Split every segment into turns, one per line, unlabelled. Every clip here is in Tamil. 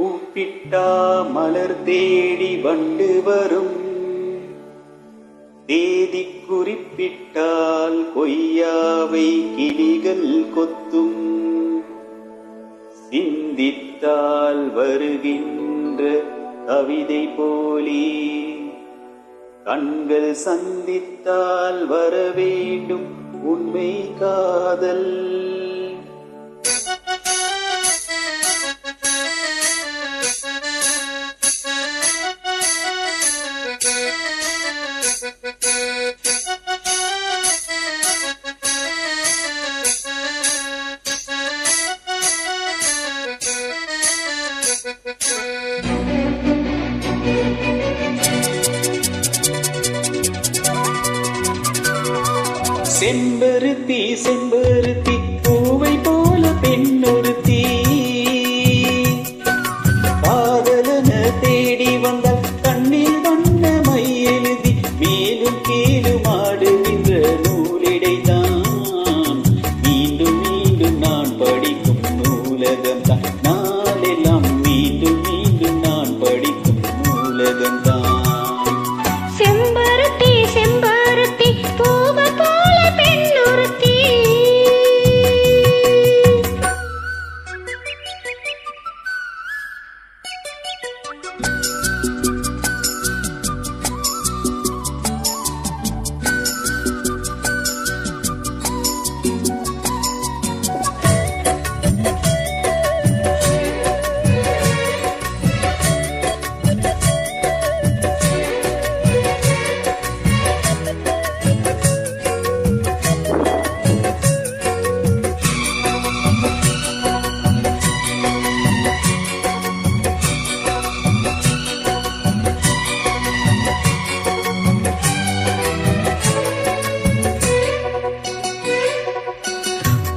கூப்பிட்டா மலர் தேடி வண்டு வரும், தேதி குறிப்பிட்டால் கொய்யாவை கிளிகள் கொத்தும், சிந்தித்தால் வருகின்ற கவிதை போலே கண்கள் சந்தித்தால் வரவேண்டும் உண்மை காதல். செம்பருத்தி செம்பருத்தி பூவை போல பெண்ணொருத்தி, காதலன தேடி வந்தால் கண்ணில் வண்ண மை எழுதி மேலும் கீழும் ஆடுகின்ற நூலிடைதான் மீண்டும் மீண்டும் நான் படிக்கும் நூலகம்தான், நாளெல்லாம் மீண்டும் மீண்டும் நான் படிக்கும் நூலகம்தான்.
செம்பருத்தி செம்பருத்தி பூவை போல பெண்ணொருத்தி,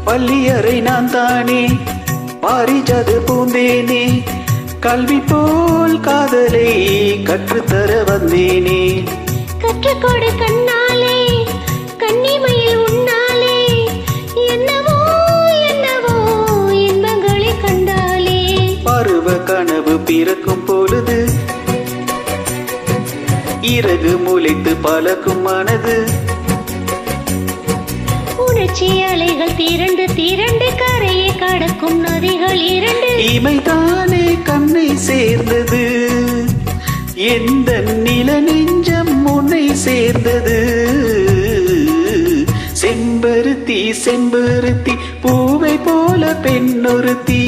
பள்ளியறை நான் தானே பாரிஜாத பூந்தேனே, கல்வி போல் காதலை கற்றுத்தர வந்தேனே.
கற்றுக்கொடு கண்ணாலே கன்னிமையில் உன்னாலே, என்னவோ என்னவோ இன்பங்களை கண்டாலே.
பருவ கனவு பிறக்கும் பொழுது இறகு முளைத்து பழக்கும் மனது,
உணர்ச்சி அலைகள் திரண்டு திரண்டு கரையை கடக்கும் நதிகள் இரண்டு.
இமைதானே கண்ணை சேர்ந்தது, எந்த நில நெஞ்சம் உன்னை சேர்ந்தது. செம்பருத்தி செம்பருத்தி பூவை போல பெண்ணொருத்தி,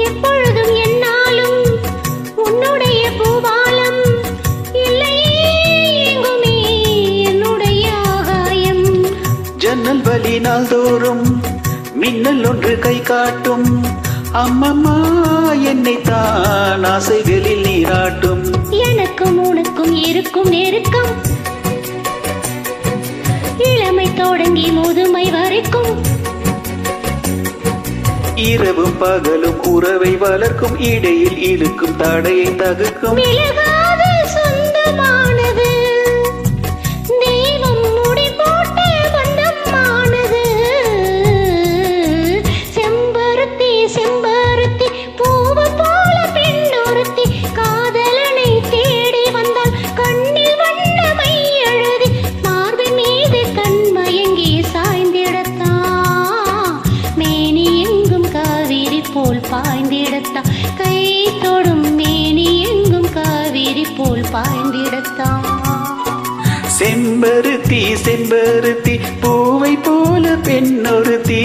எப்பொழுதும் என்னாலும் உன்னுடைய பூபாலம், இல்லையே எங்குமே என்னுடைய ஆகாயம்.
ஜன்னல் வழி நாள்தோறும் மின்னல் ஒன்று கை காட்டும், அம்மம்மா என்னை தான் ஆசைகளில் நீராட்டும்.
எனக்கும் உனக்கும் இருக்கும் நெருக்கம், இளமை தொடங்கி முதுமை வரைக்கும்.
இரவும் பகலும் உறவை வளர்க்கும், இடையில் இழுக்கும் தடையை தகுக்கும்.
விலகாத சொந்தமானது, தெய்வம் முடி போட்ட பந்தமானது. செம்பருத்தி செம்பருத்தி பூவை போல பெண்ணொருத்தி, காதலனை தேடி வந்தால் கண்ணில் வண்ண மை எழுதி மார்பின் மீது கண் மயங்கி சாய்ந்திடத்தான், மேனி எங்கும் காவிரி போல் பாய்ந்திடத்தான், கை தொடும் மேனி எங்கும் காவிரி போல் பாய்ந்திடத்தான்.
செம்பருத்தி செம்பருத்தி பூவை போல பெண்ணொருத்தி.